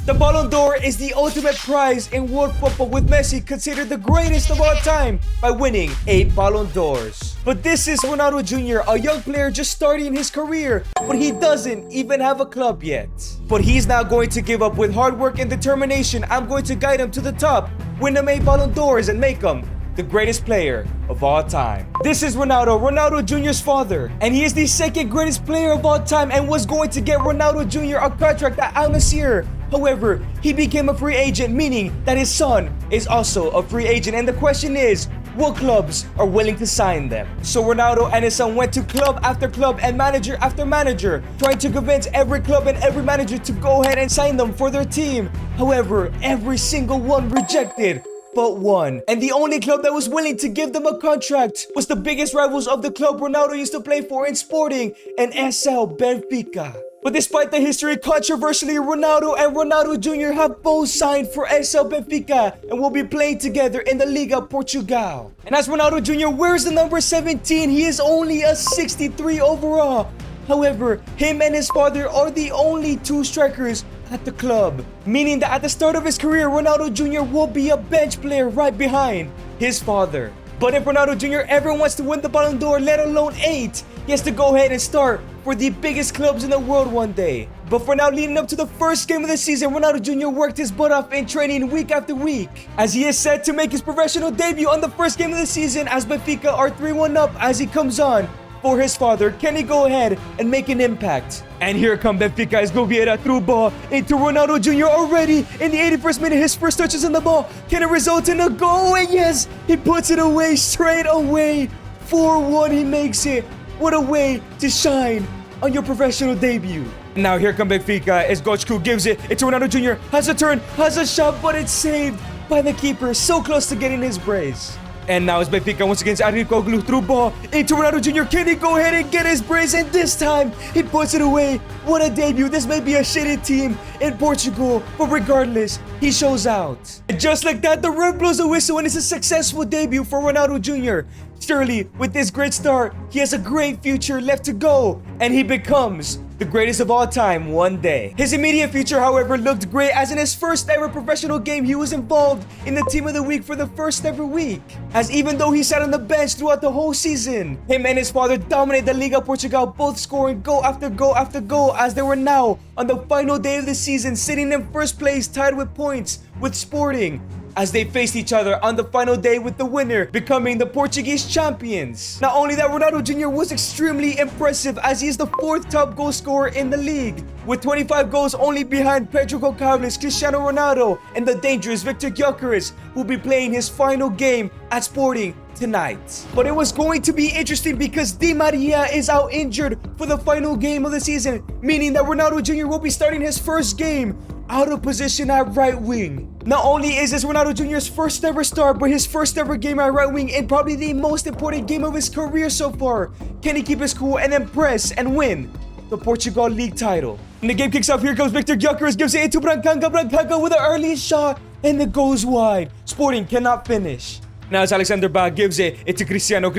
The Ballon d'Or is the ultimate prize in world football, with Messi considered the greatest of all time by winning 8 Ballon d'Ors. But this is Ronaldo Jr., a young player just starting his career, but he doesn't even have a club yet. But he's not going to give up. With hard work and determination, I'm going to guide him to the top, win him 8 Ballon d'Ors, and make him the greatest player of all time. This is Ronaldo Jr.'s father, and he is the second greatest player of all time and was going to get Ronaldo Jr. a contract at Al Nassr. However, he became a free agent, meaning that his son is also a free agent, and the question is, what clubs are willing to sign them? So Ronaldo and his son went to club after club and manager after manager, trying to convince every club and every manager to go ahead and sign them for their team. However, every single one rejected but one. And the only club that was willing to give them a contract was the biggest rivals of the club Ronaldo used to play for in Sporting and SL Benfica. But despite the history, controversially, Ronaldo and Ronaldo Jr. have both signed for SL Benfica and will be playing together in the Liga Portugal. And as Ronaldo Jr. wears the number 17, he is only a 63 overall. However, him and his father are the only 2 strikers at the club, meaning that at the start of his career, Ronaldo Jr. will be a bench player right behind his father. But if Ronaldo Jr. ever wants to win the Ballon d'Or, let alone 8, he has to go ahead and start for the biggest clubs in the world one day. But for now, leading up to the first game of the season, Ronaldo Jr. worked his butt off in training week after week, as he is set to make his professional debut on the first game of the season, as Benfica are 3-1 up as he comes on for his father. Can he go ahead and make an impact? And here come Benfica as Vieira through ball into Ronaldo Jr. already in the 81st minute. His first touches on the ball. Can it result in a goal? And yes, he puts it away straight away. 4-1, he makes it. What a way to shine on your professional debut. Now here come Benfica as Gochku gives it. It's Ronaldo Jr. Has a turn, has a shot, but it's saved by the keeper. So close to getting his brace. And now it's Benfica once again. Arikoglu through ball into Ronaldo Jr. Can he go ahead and get his brace? And this time, he puts it away. What a debut. This may be a shitty team in Portugal, but regardless, he shows out. And just like that, the ref blows a whistle and it's a successful debut for Ronaldo Jr. Surely, with this great start, he has a great future left to go, and he becomes the greatest of all time one day. His immediate future, however, looked great, as in his first ever professional game, he was involved in the team of the week for the first ever week. As even though he sat on the bench throughout the whole season, him and his father dominated the Liga Portugal, both scoring goal after goal after goal, as they were now on the final day of the season, sitting in first place, tied with points with Sporting, as they faced each other on the final day, with the winner becoming the Portuguese champions. Not only that, Ronaldo Jr. was extremely impressive, as he is the 4th top goal scorer in the league, with 25 goals, only behind Pedro Goncalves, Cristiano Ronaldo, and the dangerous Victor Gyökeres, who will be playing his final game at Sporting tonight. But it was going to be interesting because Di Maria is out injured for the final game of the season, meaning that Ronaldo Jr. will be starting his first game out of position at right wing. Not only is this Ronaldo Jr.'s first ever start, but his first ever game at right wing, and probably the most important game of his career so far. Can he keep his cool and impress and win the Portugal League title? And the game kicks off. Here comes Victor Gyökeres, gives it into Brancanga with an early shot, and it goes wide. Sporting cannot finish. Now it's Alexander Ba gives it into Cristiano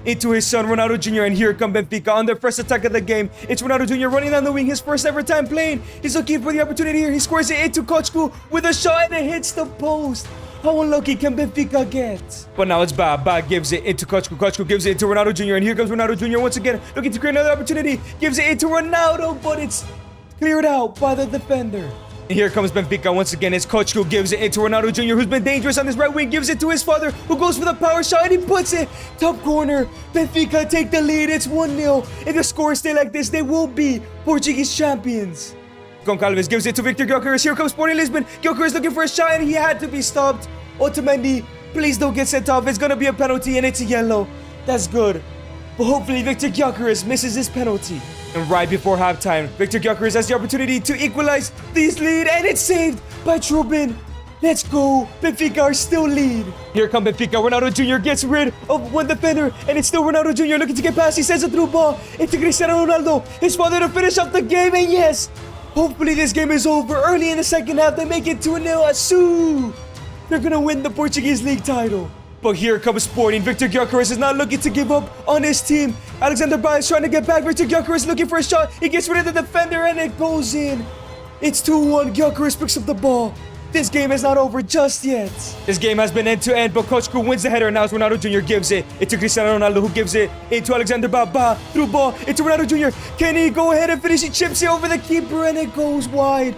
into his son Ronaldo Jr. And here come Benfica on their first attack of the game. It's Ronaldo Jr. running down the wing, his first ever time playing. He's looking for the opportunity here. He scores it into Kochku with a shot, and it hits the post. How unlucky can Benfica get? But now it's Ba gives it into Kochku gives it into Ronaldo Jr. And here comes Ronaldo Jr. once again, looking to create another opportunity. Gives it into Ronaldo, but it's cleared out by the defender. And here comes Benfica once again as Kochku gives it into Ronaldo Jr., who's been dangerous on his right wing, gives it to his father, who goes for the power shot, and he puts it top corner. Benfica take the lead. It's 1-0. If the scores stay like this, they will be Portuguese champions. Goncalves gives it to Victor Gyökeres. Here comes Sporting Lisbon. Gyökeres looking for a shot, and he had to be stopped. Otamendi, please don't get sent off. It's going to be a penalty, and it's a yellow. That's good. But hopefully Victor Gyökeres misses his penalty. And right before halftime, Victor Gyökeres has the opportunity to equalize this lead, and it's saved by Trubin. Let's go. Benfica are still lead. Here come Benfica. Ronaldo Jr. gets rid of one defender, and it's still Ronaldo Jr. looking to get past. He sends a through ball into Cristiano Ronaldo, his father, to finish off the game. And yes, hopefully this game is over. Early in the second half, they make it 2-0. Asu! They're gonna win the Portuguese league title. But here comes Sporting. Victor Gyökeres is not looking to give up on his team. Alexander Ba is trying to get back. Victor Gyökeres looking for a shot. He gets rid of the defender, and it goes in. It's 2-1. Gyökeres picks up the ball. This game is not over just yet. This game has been end-to-end, but Kochku wins the header. Now it's Ronaldo Jr. gives it into Cristiano Ronaldo, who gives it into Alexander Baba. Through ball into Ronaldo Jr. Can he go ahead and finish? He chips it over the keeper, and it goes wide.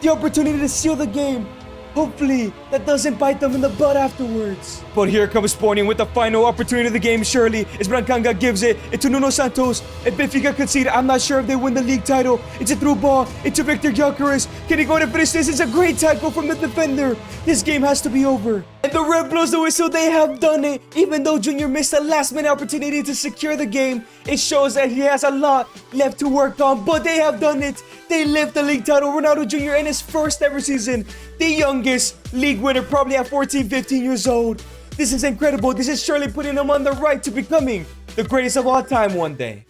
The opportunity to seal the game. Hopefully, that doesn't bite them in the butt afterwards. But here comes Sporting with the final opportunity of the game, surely. As Brancanga gives it into Nuno Santos. And Benfica concede. I'm not sure if they win the league title. It's a through ball into Victor Gyökeres. Can he go to finish this? It's a great tackle from the defender. This game has to be over. And the ref blows the whistle. They have done it. Even though Junior missed a last-minute opportunity to secure the game, it shows that he has a lot left to work on. But they have done it. They lift the league title. Ronaldo Jr. in his first ever season. The youngest league winner, probably at 14, 15 years old. This is incredible. This is surely putting him on the right to becoming the greatest of all time one day.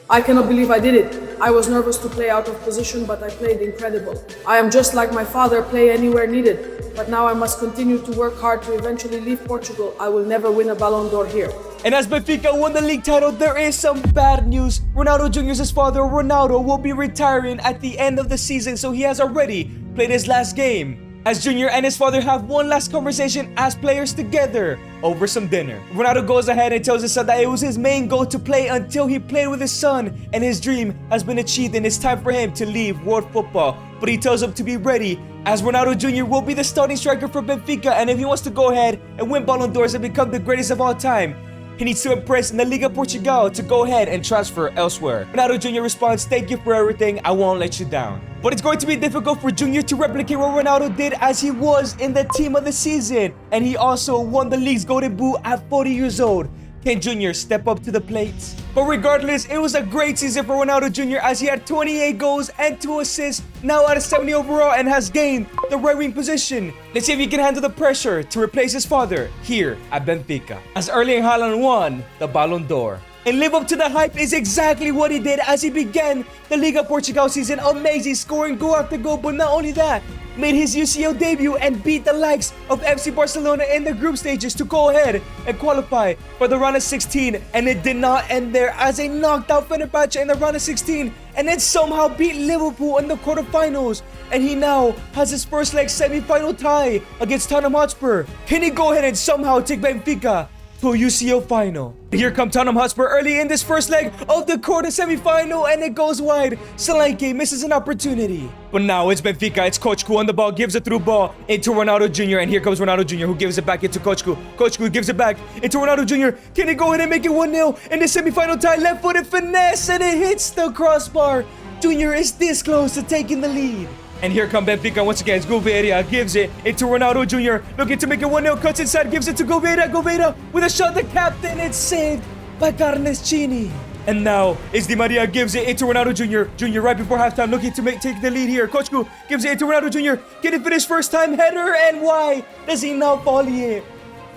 I cannot believe I did it. I was nervous to play out of position, but I played incredible. I am just like my father, play anywhere needed. But now I must continue to work hard to eventually leave Portugal. I will never win a Ballon d'Or here. And as Benfica won the league title, there is some bad news. Ronaldo Jr.'s father, Ronaldo, will be retiring at the end of the season, so he has already played his last game. As Junior and his father have one last conversation as players together over some dinner. Ronaldo goes ahead and tells his son that it was his main goal to play until he played with his son, and his dream has been achieved and it's time for him to leave world football. But he tells him to be ready, as Ronaldo Jr. will be the starting striker for Benfica, and if he wants to go ahead and win Ballon d'Ors and become the greatest of all time, he needs to impress in the Liga Portugal to go ahead and transfer elsewhere. Ronaldo Jr. responds, "Thank you for everything, I won't let you down." But it's going to be difficult for Junior to replicate what Ronaldo did, as he was in the team of the season. And he also won the league's golden boot at 40 years old. Can Junior step up to the plate? But regardless, it was a great season for Ronaldo Jr. as he had 28 goals and 2 assists, now at a 70 overall, and has gained the right wing position. Let's see if he can handle the pressure to replace his father here at Benfica, as Erling Haaland won the Ballon d'Or. And live up to the hype is exactly what he did as he began the Liga Portugal season. Amazing, scoring goal after goal, but not only that, made his UCL debut and beat the likes of FC Barcelona in the group stages to go ahead and qualify for the round of 16. And it did not end there, as they knocked out Fenerbahce in the round of 16 and then somehow beat Liverpool in the quarterfinals. And he now has his first leg semi-final tie against Tottenham Hotspur. Can he go ahead and somehow take Benfica to a UCL final? Here come Tottenham Hotspur early in this first leg of the quarter semi-final, and it goes wide. Solanke misses an opportunity. But now it's Benfica. It's Kochku on the ball, gives a through ball into Ronaldo Jr. And here comes Ronaldo Jr. who gives it back into Kochku. Kochku gives it back into Ronaldo Jr. Can he go ahead and make it 1-0 in the semi-final tie? Left-footed finesse, and it hits the crossbar. Jr. is this close to taking the lead. And here come Benfica once again. Gouveia gives it into Ronaldo Jr. Looking to make it 1-0. Cuts inside, gives it to Gouveia. Gouveia with a shot. The captain. It's saved by Carnescini. And now it's Di Maria gives it into Ronaldo Jr. Jr. right before halftime, looking to take the lead here. Kochku gives it into Ronaldo Jr. Can he finish first time header? And why does he not volley it?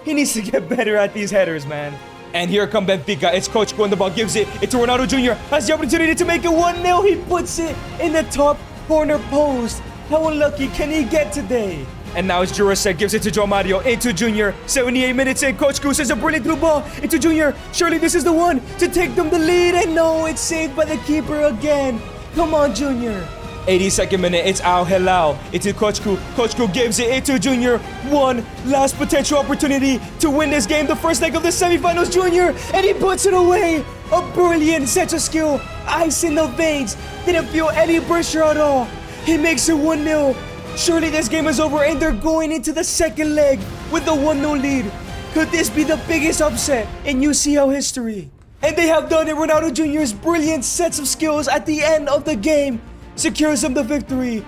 He needs to get better at these headers, man. And here come Benfica. It's Kochku on the ball. Gives it into Ronaldo Jr. Has the opportunity to make it 1-0. He puts it in the top corner post. How unlucky can he get today? And now it's Jurasek, gives it to João Mario into Junior. 78 minutes in, Kochku sends a brilliant through ball into Junior. Surely this is the one to take them the lead, and no, it's saved by the keeper again. Come on, Junior. 82nd minute, it's Al Hilal into Kochku. Kochku gives it into Junior. One last potential opportunity to win this game, the first leg of the semifinals. Junior, and he puts it away. A brilliant set of skill, ice in the veins, didn't feel any pressure at all. He makes it 1-0. Surely this game is over, and they're going into the second leg with the 1-0 lead. Could this be the biggest upset in UCL history? And they have done it. Ronaldo Jr.'s brilliant sets of skills at the end of the game secures them the victory.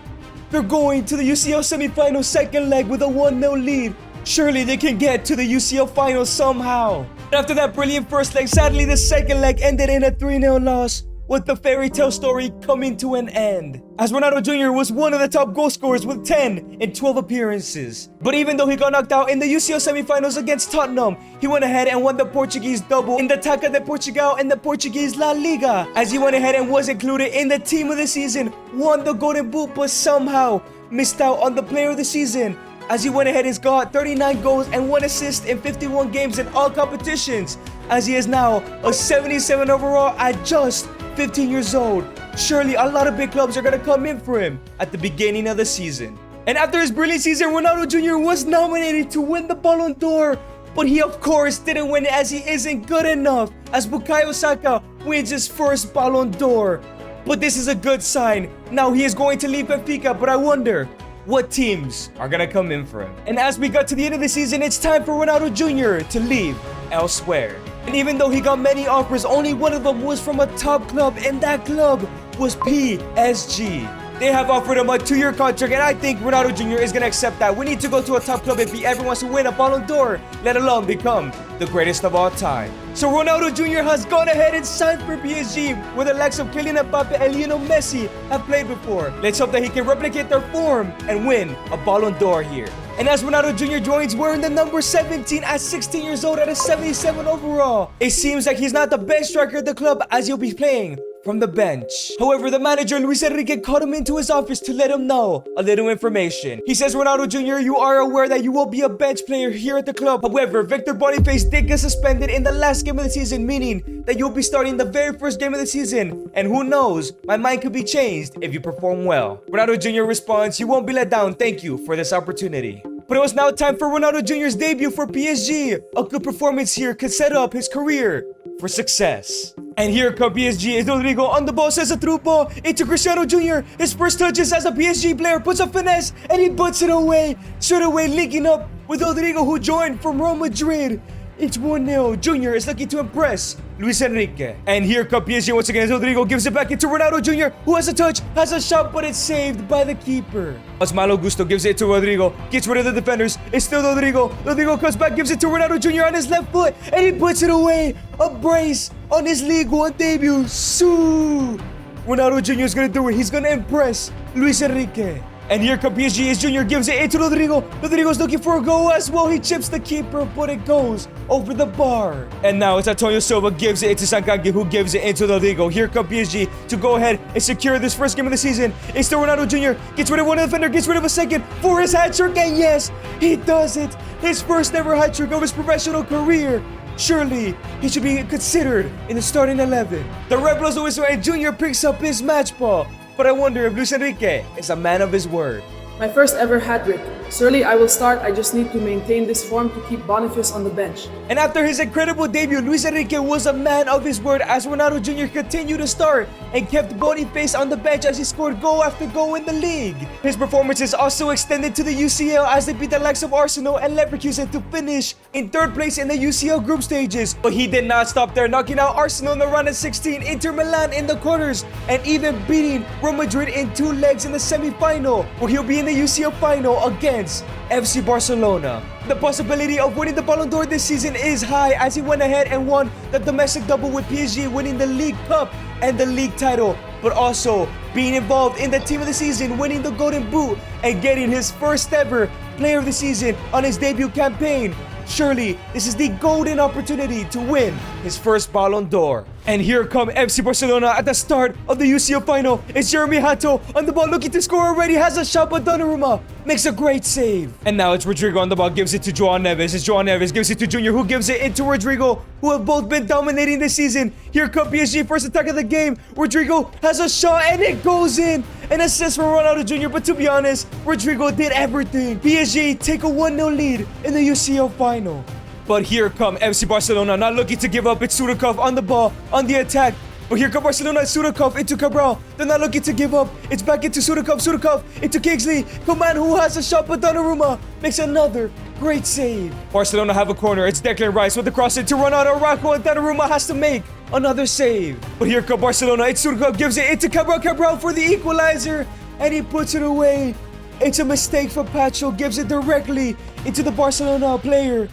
They're going to the UCL semifinal second leg with a 1-0 lead. Surely they can get to the UCL final somehow. After that brilliant first leg, sadly the second leg ended in a 3-0 loss, with the fairy tale story coming to an end, as Ronaldo Jr. was one of the top goal scorers with 10 in 12 appearances. But even though he got knocked out in the UCL semifinals against Tottenham, he went ahead and won the Portuguese double in the Taça de Portugal and the Portuguese La Liga, as he went ahead and was included in the team of the season, won the golden boot, but somehow missed out on the player of the season, as he went ahead and got 39 goals and 1 assist in 51 games in all competitions, as he is now a 77 overall at just 15 years old. surely a lot of big clubs are gonna come in for him at the beginning of the season. And after his brilliant season, Ronaldo Jr. was nominated to win the Ballon d'Or, but he of course didn't win it as he isn't good enough, as Bukayo Saka wins his first Ballon d'Or. But this is a good sign. Now he is going to leave Benfica, but I wonder what teams are gonna come in for him. And as we got to the end of the season, it's time for Ronaldo Jr. to leave elsewhere. And even though he got many offers, only one of them was from a top club, and that club was PSG. They have offered him a 2-year contract, and I think Ronaldo Jr. is gonna accept that. We need to go to a top club if he ever wants to win a Ballon d'Or, let alone become the greatest of all time. So Ronaldo Jr. has gone ahead and signed for PSG, where the likes of Kylian Mbappe and Lionel Messi have played before. Let's hope that he can replicate their form and win a Ballon d'Or here. And as Ronaldo Jr. joins wearing the number 17 at 16 years old at a 77 overall, it seems like he's not the best striker at the club, as he'll be playing from the bench. However, the manager Luis Enrique called him into his office to let him know a little information. He says, Ronaldo Jr., you are aware that you will be a bench player here at the club. However, Victor Boniface did get suspended in the last game of the season, meaning that you'll be starting the very first game of the season. And who knows, my mind could be changed if you perform well. Ronaldo Jr. responds, you won't be let down. Thank you for this opportunity. But it was now time for Ronaldo Jr.'s debut for PSG. A good performance here could set up his career for success. And here comes PSG. It's Rodrigo on the ball, sends a through ball into Cristiano Jr. His first touches as a PSG player, puts a finesse, and he puts it away. Straight away linking up with Rodrigo, who joined from Real Madrid. It's 1-0. Jr. is looking to impress Luis Enrique. And here comes PSG once again. Rodrigo gives it back into Ronaldo Jr., who has a touch, has a shot, but it's saved by the keeper. Malo Gusto gives it to Rodrigo, gets rid of the defenders. It's still Rodrigo. Rodrigo comes back, gives it to Ronaldo Jr. on his left foot, and he puts it away. A brace on his League One debut. Sue! Ronaldo Jr. is going to do it. He's going to impress Luis Enrique. And here comes PSG. His Jr. gives it into Rodrigo. Rodrigo's looking for a goal as well. He chips the keeper, but it goes over the bar. And now it's Antonio Silva gives it into Sankangi, who gives it into Rodrigo. Here comes PSG to go ahead and secure this first game of the season. It's still Ronaldo Jr. Gets rid of one defender, gets rid of a second for his hat-trick. And yes, he does it. His first ever hat-trick of his professional career. Surely, he should be considered in the starting 11. The Red blows the whistle and Jr. picks up his match ball. But I wonder if Luis Enrique is a man of his word. My first ever hat-trick. Surely I will start, I just need to maintain this form to keep Boniface on the bench. And after his incredible debut, Luis Enrique was a man of his word as Ronaldo Jr. continued to start and kept Boniface on the bench as he scored goal after goal in the league. His performances also extended to the UCL as they beat the likes of Arsenal and Leverkusen to finish in 3rd place in the UCL group stages. But he did not stop there, knocking out Arsenal in the round of 16, Inter Milan in the quarters, and even beating Real Madrid in 2 legs in the semi-final, where he'll be in the UCL final against FC Barcelona. The possibility of winning the Ballon d'Or this season is high as he went ahead and won the domestic double with PSG, winning the League Cup and the league title, but also being involved in the team of the season, winning the Golden Boot and getting his first ever player of the season on his debut campaign. Surely, this is the golden opportunity to win his first Ballon d'Or. And here come FC Barcelona at the start of the UCL final. It's Jeremy Hato on the ball looking to score already. Has a shot, but Donnarumma makes a great save. And now it's Rodrigo on the ball, gives it to Joao Neves. It's Joao Neves, gives it to Junior, who gives it into Rodrigo, who have both been dominating this season. Here comes PSG, first attack of the game. Rodrigo has a shot, and it goes in. An assist from Ronaldo Jr., but to be honest, Rodrigo did everything. PSG take a 1-0 lead in the UCL final. But here come FC Barcelona, not looking to give up. It's Sudakov on the ball, on the attack. But here come Barcelona, Sudakov into Cabral. They're not looking to give up. It's back into Sudakov into Kingsley. Coman, who has a shot, but Donnarumma makes another great save. Barcelona have a corner. It's Declan Rice with the cross into Ronaldo Rocco, and Donnarumma has to make another save. But here come Barcelona. It's Sudakov, gives it into Cabral for the equalizer, and he puts it away. It's a mistake for Pacho, gives it directly into the Barcelona player.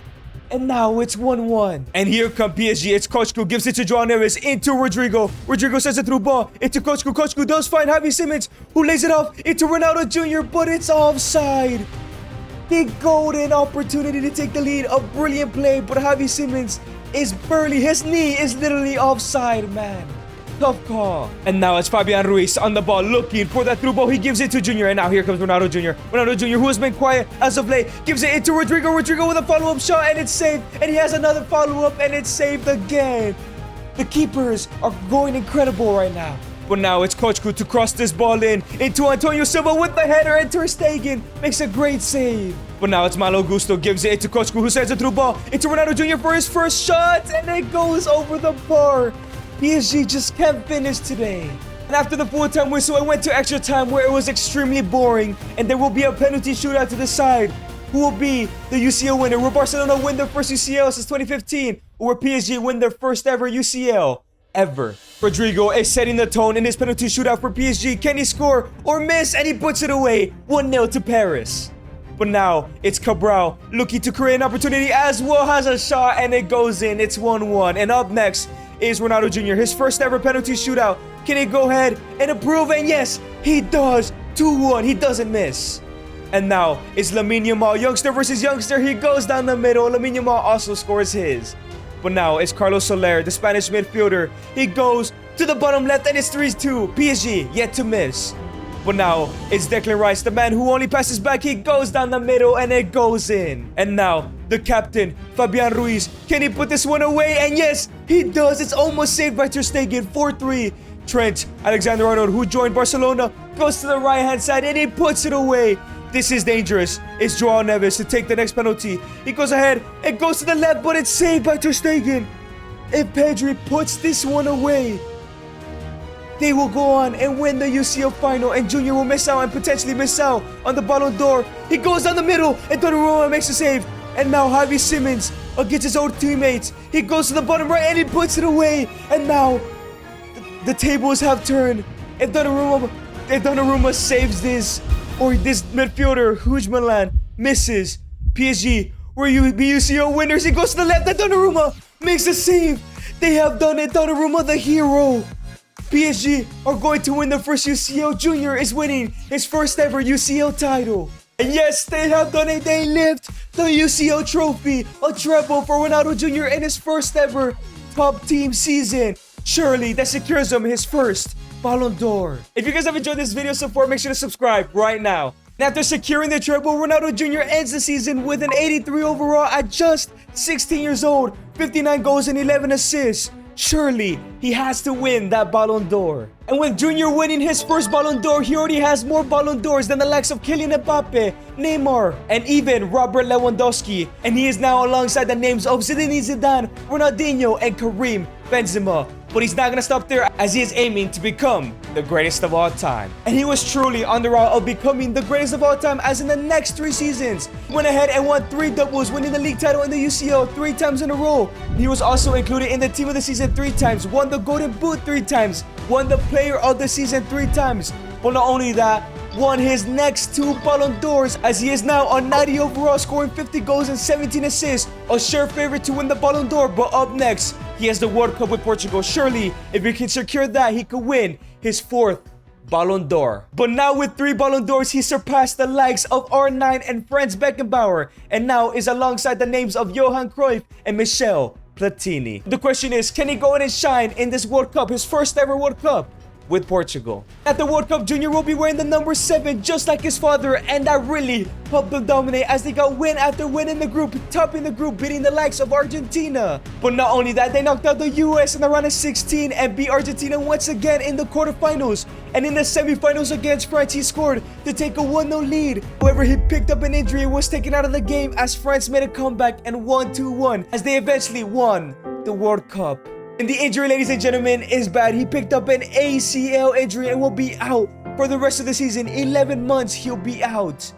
And now it's 1-1. And here come PSG. It's Kochku, gives it to Joao Neves into Rodrigo. Rodrigo sends it through ball into Kochku. Kochku does find Javi Simmons, who lays it off into Ronaldo Jr., but it's offside. The golden opportunity to take the lead. A brilliant play, but Javi Simmons is barely, his knee is literally offside, man. Tough call. And now it's Fabian Ruiz on the ball looking for that through ball. He gives it to Junior, and now here comes Ronaldo Jr. Ronaldo Jr., who has been quiet as of late, gives it into Rodrigo. Rodrigo with a follow-up shot, and it's saved. And he has another follow-up, and it's saved again. The keepers are going incredible right now. But now it's Kochku to cross this ball in into Antonio Silva with the header, and Ter Stegen makes a great save. But now it's Malo Gusto, gives it to Kochku, who sends a through ball into Ronaldo Jr. for his first shot, and it goes over the bar. PSG just can't finish today. And after the full-time whistle, it went to extra time where it was extremely boring, and there will be a penalty shootout to decide who will be the UCL winner. Will Barcelona win their first UCL since 2015, or will PSG win their first ever UCL ever? Rodrigo is setting the tone in his penalty shootout for PSG. Can he score or miss? And he puts it away. 1-0 to Paris. But now it's Cabral looking to create an opportunity as well, has a shot, and it goes in. It's 1-1. And up next is Ronaldo Jr., his first ever penalty shootout. Can he go ahead and approve? And yes, he does. 2-1. He doesn't miss. And now it's Lamine Yamal, youngster versus youngster. He goes down the middle. Lamine Yamal also scores his. But now it's Carlos Soler, the Spanish midfielder. He goes to the bottom left, and it's 3-2. PSG yet to miss. But now it's Declan Rice, the man who only passes back. He goes down the middle, and it goes in. And now the captain, Fabian Ruiz. Can he put this one away? And yes, he does. It's almost saved by Ter Stegen. 4-3. Trent Alexander-Arnold, who joined Barcelona, goes to the right-hand side, and he puts it away. This is dangerous. It's Joao Neves to take the next penalty. He goes ahead and goes to the left, but it's saved by Ter Stegen. If Pedri puts this one away, they will go on and win the UCL final, and Junior will miss out and potentially miss out on the Ballon d'Or. He goes down the middle, and Donnarumma makes a save. And now Javi Simmons against his old teammates. He goes to the bottom right, and he puts it away. And now the tables have turned. If Donnarumma saves this, or this midfielder, Huge Milan, misses, PSG were UCL winners. He goes to the left, and Donnarumma makes a save. They have done it. Donnarumma, the hero. PSG are going to win the first UCL. Junior is winning his first ever UCL title. And yes, they have done it. They lift the UCL trophy, a treble for Ronaldo Jr. in his first ever top team season. Surely that secures him his first Ballon d'Or. If you guys have enjoyed this video so far, make sure to subscribe right now. And after securing the treble, Ronaldo Jr. ends the season with an 83 overall at just 16 years old, 59 goals and 11 assists. Surely he has to win that Ballon d'Or. And with Junior winning his first Ballon d'Or, he already has more Ballon d'Ors than the likes of Kylian Mbappe, Neymar, and even Robert Lewandowski. And he is now alongside the names of Zinedine Zidane, Ronaldinho, and Karim Benzema. But he's not gonna stop there, as he is aiming to become the greatest of all time. And he was truly on the route of becoming the greatest of all time, as in the next 3 seasons, he went ahead and won 3 doubles, winning the league title in the UCL 3 times in a row. He was also included in the team of the season 3 times, won the Golden Boot 3 times, won the player of the season 3 times. But not only that, won his next 2 Ballon d'Ors, as he is now on 90 overall, scoring 50 goals and 17 assists, a sure favorite to win the Ballon d'Or. But up next, he has the World Cup with Portugal. Surely, if he can secure that, he could win his 4th Ballon d'Or. But now with 3 Ballon d'Ors, he surpassed the likes of R9 and Franz Beckenbauer, and now is alongside the names of Johan Cruyff and Michel Platini. The question is, can he go in and shine in this World Cup, his first ever World Cup with Portugal? At the World Cup, Junior will be wearing the number 7 just like his father, and that really helped them dominate as they got win after win in the group, topping the group, beating the likes of Argentina. But not only that, they knocked out the US in the round of 16 and beat Argentina once again in the quarterfinals. And in the semifinals against France, he scored to take a 1-0 lead. However, he picked up an injury and was taken out of the game as France made a comeback and won 2-1 as they eventually won the World Cup. And the injury, ladies and gentlemen, is bad. He picked up an ACL injury and will be out for the rest of the season. 11 months he'll be out.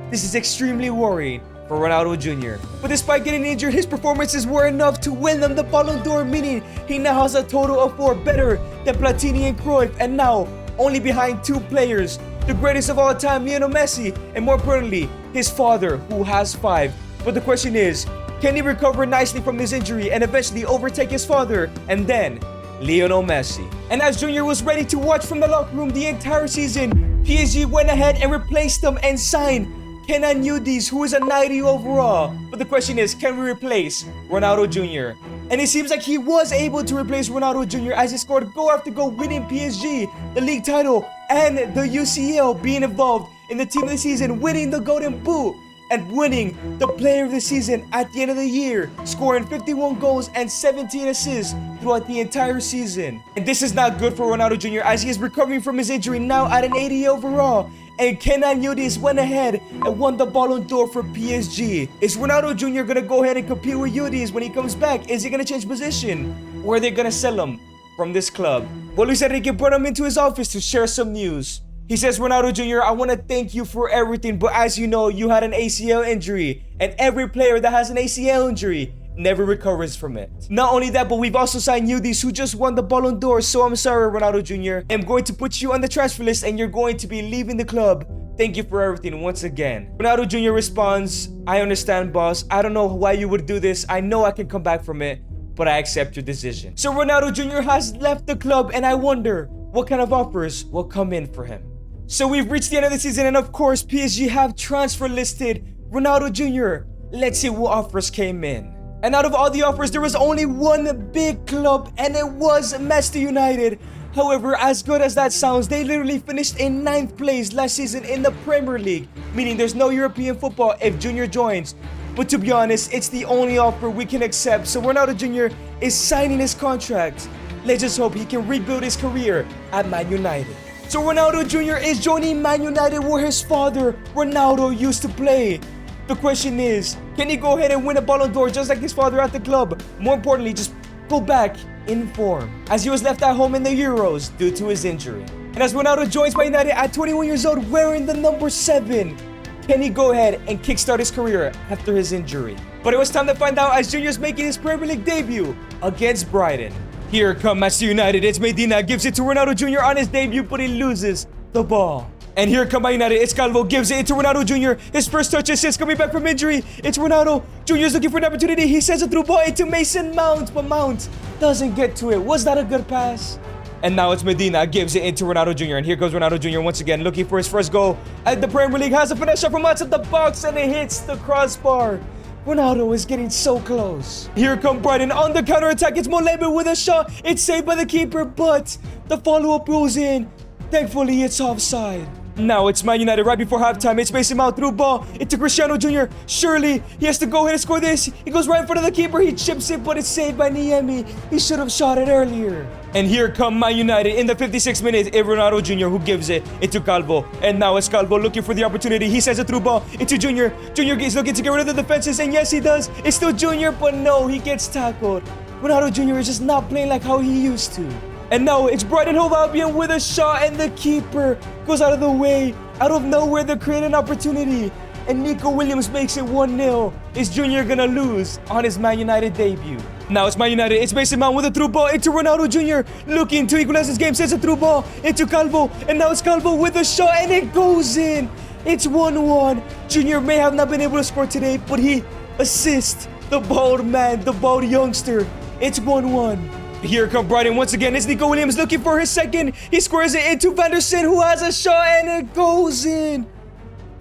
This is extremely worrying for Ronaldo Jr. But despite getting injured, his performances were enough to win them the Ballon d'Or, meaning he now has a total of 4, better than Platini and Cruyff, and now only behind 2 players, the greatest of all time, Lionel Messi, and more importantly, his father, who has 5. But the question is, can he recover nicely from this injury and eventually overtake his father and then Lionel Messi? And as Junior was ready to watch from the locker room the entire season, PSG went ahead and replaced him and signed Kenan Yildiz, who is a 90 overall. But the question is, can we replace Ronaldo Jr.? And it seems like he was able to replace Ronaldo Jr. as he scored goal after goal, winning PSG the league title and the UCL, being involved in the team of the season, winning the Golden Boot. and winning the Player of the Season at the end of the year, scoring 51 goals and 17 assists throughout the entire season. And this is not good for Ronaldo Jr. as he is recovering from his injury now at an 80 overall. And Kenan Yildiz went ahead and won the Ballon d'Or for PSG. Is Ronaldo Jr. gonna go ahead and compete with Yildiz when he comes back? Is he gonna change position? Or are they gonna sell him from this club? Well, Luis Enrique brought him into his office to share some news. He says, Ronaldo Jr., I want to thank you for everything, but as you know, you had an ACL injury, and every player that has an ACL injury never recovers from it. Not only that, but we've also signed Yildiz, who just won the Ballon d'Or, so I'm sorry, Ronaldo Jr. I'm going to put you on the transfer list, and you're going to be leaving the club. Thank you for everything once again. Ronaldo Jr. responds, I understand, boss. I don't know why you would do this. I know I can come back from it, but I accept your decision. So Ronaldo Jr. has left the club, and I wonder what kind of offers will come in for him. So we've reached the end of the season, and of course, PSG have transfer listed Ronaldo Jr. Let's see what offers came in. And out of all the offers, there was only one big club, and it was Manchester United. However, as good as that sounds, they literally finished in 9th place last season in the Premier League, meaning there's no European football if Junior joins. But to be honest, it's the only offer we can accept, so Ronaldo Jr. is signing his contract. Let's just hope he can rebuild his career at Man United. So Ronaldo Jr. is joining Man United where his father, Ronaldo, used to play. The question is, can he go ahead and win a Ballon d'Or just like his father at the club? More importantly, just go back in form, as he was left at home in the Euros due to his injury. And as Ronaldo joins Man United at 21 years old wearing the number 7, can he go ahead and kickstart his career after his injury? But it was time to find out as Junior's making his Premier League debut against Brighton. Here come Manchester United. It's Medina, gives it to Ronaldo Jr. on his debut, but he loses the ball. And here come Man United. It's Calvo, gives it to Ronaldo Jr. His first touch assist coming back from injury. It's Ronaldo Jr.'s looking for an opportunity. He sends a through ball into Mason Mount, but Mount doesn't get to it. Was that a good pass? And now it's Medina, gives it into Ronaldo Jr. And here goes Ronaldo Jr. once again, looking for his first goal at the Premier League. Has a finesse shot from outside the box, and it hits the crossbar. Ronaldo is getting so close. Here come Brighton on the counter-attack. It's Molebe with a shot. It's saved by the keeper, but the follow-up goes in. Thankfully, it's offside. Now it's Man United right before halftime. It's Mason Mount through ball into Cristiano Jr. Surely he has to go ahead and score this. He goes right in front of the keeper. He chips it, but it's saved by Niemi. He should have shot it earlier. And here come Man United in the 56th minute. It's Ronaldo Jr. who gives it into Calvo. And now it's Calvo looking for the opportunity. He sends a through ball into Jr. Jr. is looking to get rid of the defenses. And yes, he does. It's still Jr., but no, he gets tackled. Ronaldo Jr. is just not playing like how he used to. And now it's Brighton Hove Albion with a shot, and the keeper goes out of the way. Out of nowhere, they create an opportunity. And Nico Williams makes it 1-0. Is Junior gonna lose on his Man United debut? Now it's Man United. It's Mason Mount with a through ball into Ronaldo Jr. Looking to equalize this game. Sends a through ball into Calvo. And now it's Calvo with a shot, and it goes in. It's 1-1. Junior may have not been able to score today, but he assists the bald man, the bald youngster. It's 1-1. Here come Brighton once again. It's Nico Williams looking for his second. He scores it into Van der Sar, who has a shot, and it goes in.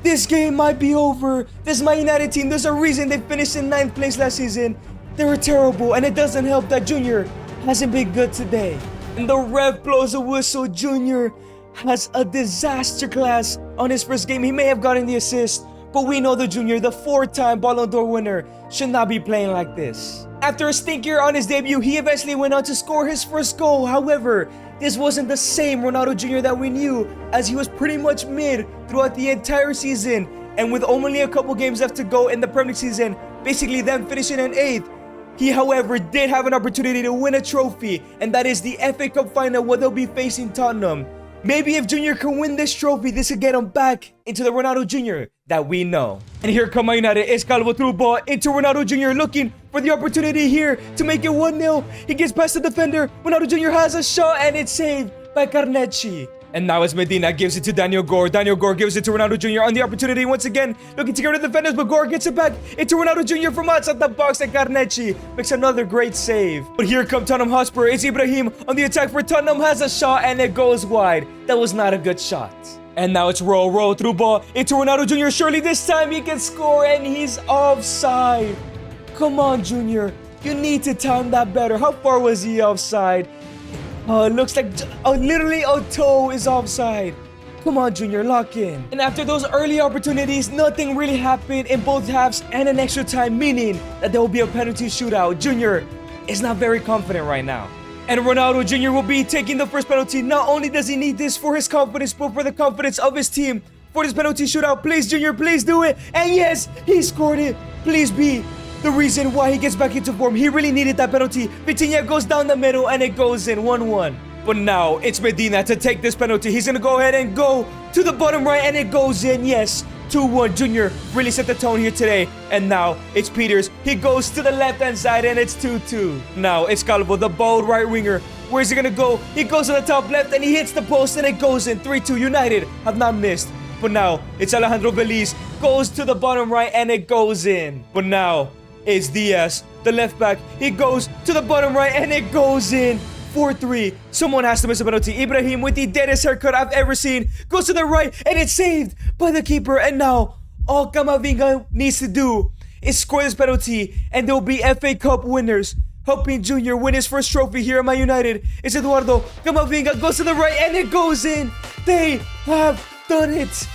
This game might be over. This Man United team, there's a reason they finished in 9th place last season. They were terrible, and it doesn't help that Junior hasn't been good today. And the ref blows a whistle. Junior has a disaster class on his first game. He may have gotten the assist, but we know the Junior, the 4-time Ballon d'Or winner, should not be playing like this. After a stinker on his debut, he eventually went on to score his first goal. However, this wasn't the same Ronaldo Jr. that we knew, as he was pretty much mid throughout the entire season. And with only a couple games left to go in the Premier League season, basically them finishing in 8th, he, however, did have an opportunity to win a trophy, and that is the FA Cup final where they'll be facing Tottenham. Maybe if Junior can win this trophy, this could get him back into the Ronaldo Jr. that we know. And here come Man United. It's Calvo through ball into Ronaldo Jr. looking for the opportunity here to make it 1-0. He gets past the defender. Ronaldo Jr. has a shot, and it's saved by Carnecci. And now it's Medina, gives it to Daniel Gore. Daniel Gore gives it to Ronaldo Jr. on the opportunity once again, looking to get rid of the defenders, but Gore gets it back into Ronaldo Jr. from outside the box, and Carnecci makes another great save. But here come Tottenham Hotspur. It's Ibrahim on the attack for Tottenham, has a shot, and it goes wide. That was not a good shot. And now it's roll through ball into Ronaldo Jr. Surely this time he can score, and he's offside. Come on, Junior. You need to time that better. How far was he offside? It looks like literally a toe is offside. Come on, Junior, lock in. And after those early opportunities, nothing really happened in both halves and an extra time, meaning that there will be a penalty shootout. Junior is not very confident right now. And Ronaldo Jr. will be taking the first penalty. Not only does he need this for his confidence, but for the confidence of his team. For this penalty shootout, please, Junior, please do it. And yes, he scored it. Please be the reason why he gets back into form. He really needed that penalty. Vitinha goes down the middle and it goes in 1-1. But now it's Medina to take this penalty. He's going to go ahead and go to the bottom right and it goes in. Yes, 2-1. Junior really set the tone here today. And now it's Peters. He goes to the left-hand side and it's 2-2. Now it's Calvo, the bold right winger. Where's he going to go? He goes to the top left and he hits the post and it goes in. 3-2. United have not missed. But now it's Alejandro Beliz. Goes to the bottom right and it goes in. But now it's Diaz, the left back. He goes to the bottom right and it goes in. 4-3. Someone has to miss a penalty. Ibrahim, with the deadest haircut I've ever seen, goes to the right and it's saved by the keeper. And now all Camavinga needs to do is score this penalty and they'll be FA Cup winners. Helping Junior win his first trophy here at Man United is Eduardo Camavinga. Goes to the right and it goes in. They have done it.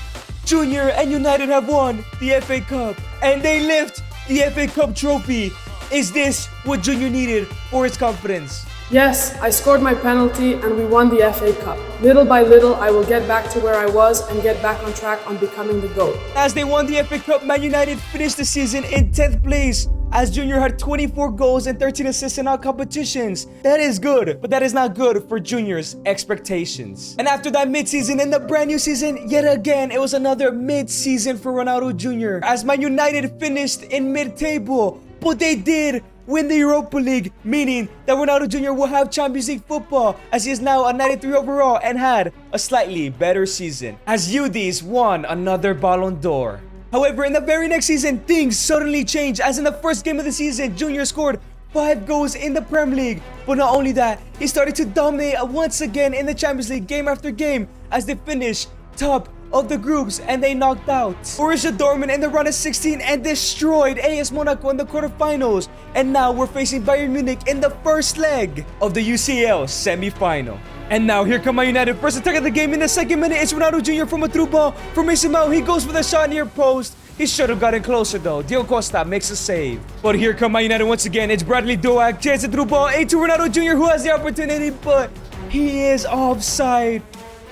Junior and United have won the FA Cup and they lift the FA Cup trophy. Is this what Junior needed for his confidence? Yes, I scored my penalty and we won the FA Cup. Little by little, I will get back to where I was and get back on track on becoming the GOAT. As they won the FA Cup, Man United finished the season in 10th place, as Junior had 24 goals and 13 assists in all competitions. That is good, but that is not good for Junior's expectations. And after that mid-season and the brand new season, yet again, it was another mid-season for Ronaldo Jr. as Man United finished in mid-table, but they did win the Europa League, meaning that Ronaldo Jr. will have Champions League football as he is now a 93 overall and had a slightly better season, as UDs won another Ballon d'Or. However, in the very next season, things suddenly changed, as in the first game of the season, Junior scored 5 goals in the Premier League. But not only that, he started to dominate once again in the Champions League game after game as they finished top of the groups and they knocked out Borussia Dortmund in the round of 16 and destroyed AS Monaco in the quarterfinals. And now we're facing Bayern Munich in the first leg of the UCL semi-final. And now here come Man United. First attack of the game in the second minute. It's Ronaldo Jr. from a through ball from Mason Mount. He goes for the shot near post. He should have gotten closer though. Diogo Costa makes a save. But here come Man United once again. It's Bradley Doak. Chance it through ball into Ronaldo Jr. who has the opportunity, but he is offside.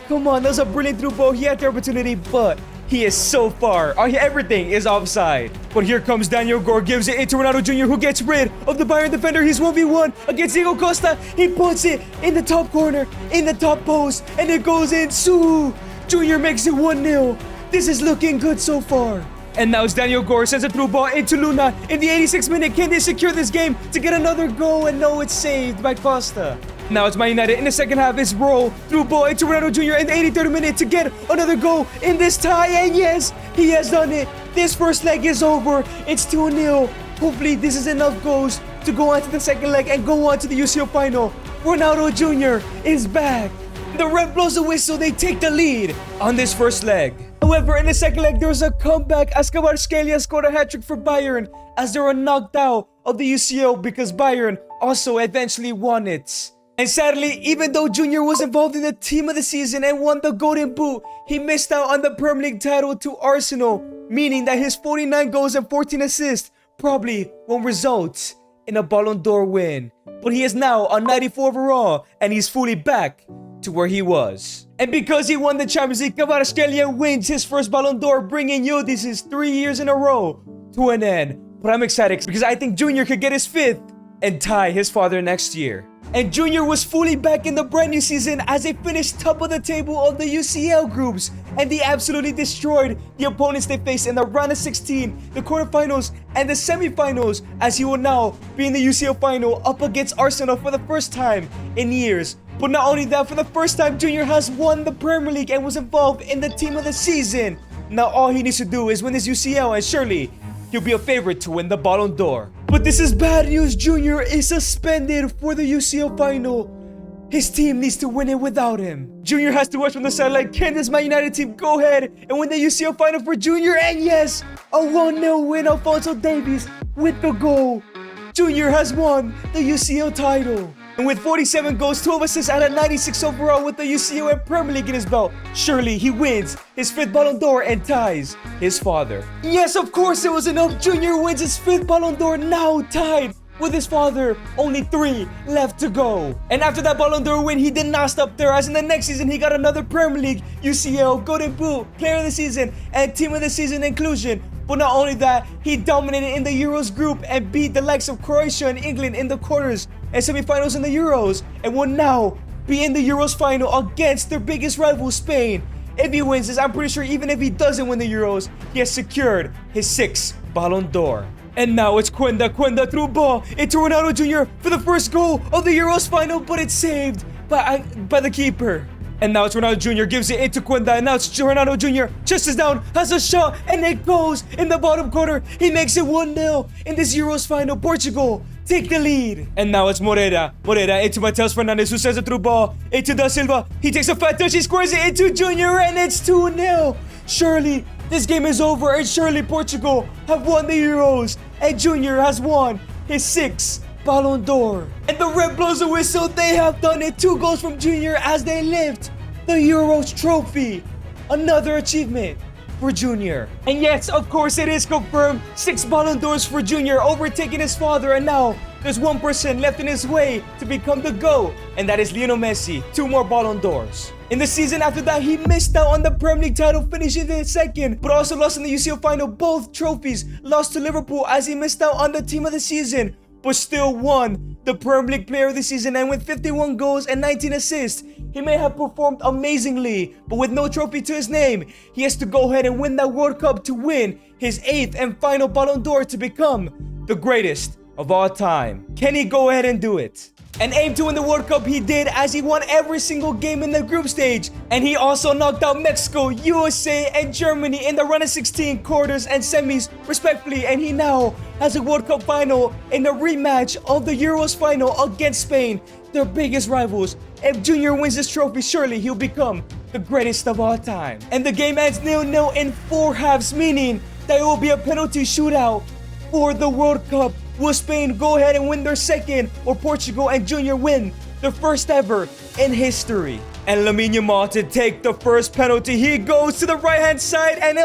Come on, that was a brilliant through ball. He had the opportunity, but he is so far. Everything is offside. But here comes Daniel Gore, gives it into Ronaldo Jr. who gets rid of the Bayern defender. He's 1v1 against Diogo Costa. He puts it in the top corner, in the top post, and it goes in. Junior makes it 1-0. This is looking good so far. And now it's Daniel Gore, sends a through ball into Luna in the 86th minute. Can they secure this game to get another goal? And no, it's saved by Costa. Now it's Man United in the second half. It's roll through ball into Ronaldo Jr. in the 83rd minute to get another goal in this tie. And yes, he has done it. This first leg is over. It's 2-0. Hopefully this is enough goals to go on to the second leg and go on to the UCL final. Ronaldo Jr. is back. The ref blows the whistle. They take the lead on this first leg. However, in the second leg, there was a comeback as Kvaratskhelia scored a hat-trick for Bayern as they were knocked out of the UCL because Bayern also eventually won it. And sadly, even though Junior was involved in the team of the season and won the Golden Boot, he missed out on the Premier League title to Arsenal, meaning that his 49 goals and 14 assists probably won't result in a Ballon d'Or win. But he is now a 94 overall and he's fully back to where he was. And because he won the Champions League, Kvaratskhelia wins his first Ballon d'Or, bringing Yıldız's 3 years in a row to an end. But I'm excited because I think Junior could get his 5th and tie his father next year. And Junior was fully back in the brand new season as they finished top of the table of the UCL groups. And they absolutely destroyed the opponents they faced in the round of 16, the quarterfinals, and the semifinals, as he will now be in the UCL final up against Arsenal for the first time in years. But not only that, for the first time, Junior has won the Premier League and was involved in the team of the season. Now all he needs to do is win this UCL and surely he'll be a favorite to win the Ballon d'Or. But this is bad news. Junior is suspended for the UCL final. His team needs to win it without him. Junior has to watch from the sideline. Can this Man United team go ahead and win the UCL final for Junior? And yes, a 1-0 win. Alphonso Davies with the goal. Junior has won the UCL title. And with 47 goals, 12 assists out of 96 overall with the UCL and Premier League in his belt, surely he wins his 5th Ballon d'Or and ties his father. Yes, of course it was enough. Junior wins his 5th Ballon d'Or, now tied with his father. Only 3 left to go. And after that Ballon d'Or win, he did not stop there, as in the next season he got another Premier League, UCL, Golden Boot, Player of the Season, and Team of the Season inclusion. But not only that, he dominated in the Euros group and beat the likes of Croatia and England in the quarters and semifinals in the Euros, and will now be in the Euros final against their biggest rival, Spain. If he wins this, I'm pretty sure even if he doesn't win the Euros, he has secured his 6th Ballon d'Or. And now it's Cuenda through ball into Ronaldo Jr. for the first goal of the Euros final, but it's saved by the keeper. And now it's Ronaldo Jr. gives it into Cuenda, and now it's Ronaldo Jr. Chest is down, has a shot, and it goes in the bottom corner. He makes it 1-0 in this Euros final. Portugal take the lead. And now it's Morera into Mateus Fernandes, who sends it through ball into Da Silva. He takes a fat touch, he scores it into Junior, and it's 2-0. Surely this game is over, and surely Portugal have won the Euros, and Junior has won his 6th Ballon d'Or. And the red blows a whistle. They have done it. 2 goals from Junior as they lift the Euros trophy. Another achievement for Junior. And yes, of course it is confirmed. 6 Ballon d'Ors for Junior, overtaking his father, and now there's one person left in his way to become the GOAT, and that is Lionel Messi. 2 more Ballon d'Ors. In the season after that, he missed out on the Premier League title, finishing in 2nd, but also lost in the UCL final. Both trophies lost to Liverpool, as he missed out on the Team of the Season, but still won the Premier League Player of the Season. And with 51 goals and 19 assists, he may have performed amazingly, but with no trophy to his name, he has to go ahead and win that World Cup to win his 8th and final Ballon d'Or to become the greatest of all time. Can he go ahead and do it? And aim to win the World Cup he did, as he won every single game in the group stage. And he also knocked out Mexico, USA, and Germany in the round of 16, quarters, and semis respectively. And he now has a World Cup final in the rematch of the Euros final against Spain, their biggest rivals. If Junior wins this trophy, surely he'll become the greatest of all time. And the game ends 0-0 in 4 halves, meaning that it will be a penalty shootout for the World Cup. Will Spain go ahead and win their 2nd, or Portugal and Junior win their 1st ever in history? And Lamine Yamal to take the first penalty. He goes to the right-hand side, and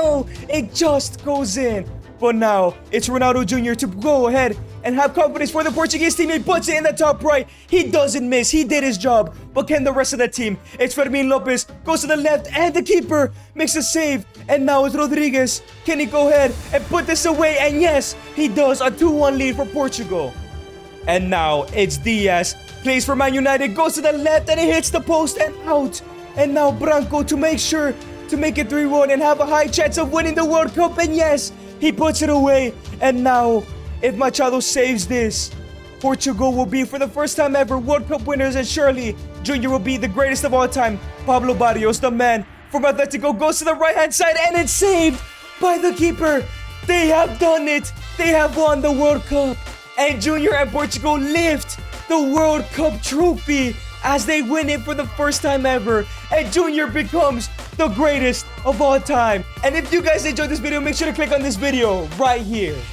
it just goes in. But now it's Ronaldo Jr. to go ahead and have confidence for the Portuguese team. He puts it in the top right. He doesn't miss. He did his job. But can the rest of the team? It's Fermin Lopez. Goes to the left, and the keeper makes a save. And now it's Rodriguez. Can he go ahead and put this away? And yes, he does. A 2-1 lead for Portugal. And now it's Diaz. Plays for Man United. Goes to the left, and it hits the post and out. And now Branco to make sure to make it 3-1 and have a high chance of winning the World Cup. And yes, he puts it away. And now, if Machado saves this, Portugal will be, for the first time ever, World Cup winners, and surely Junior will be the greatest of all time. Pablo Barrios, the man from Atletico, goes to the right-hand side, and it's saved by the keeper. They have done it. They have won the World Cup. And Junior and Portugal lift the World Cup trophy as they win it for the first time ever. And Junior becomes the greatest of all time. And if you guys enjoyed this video, make sure to click on this video right here.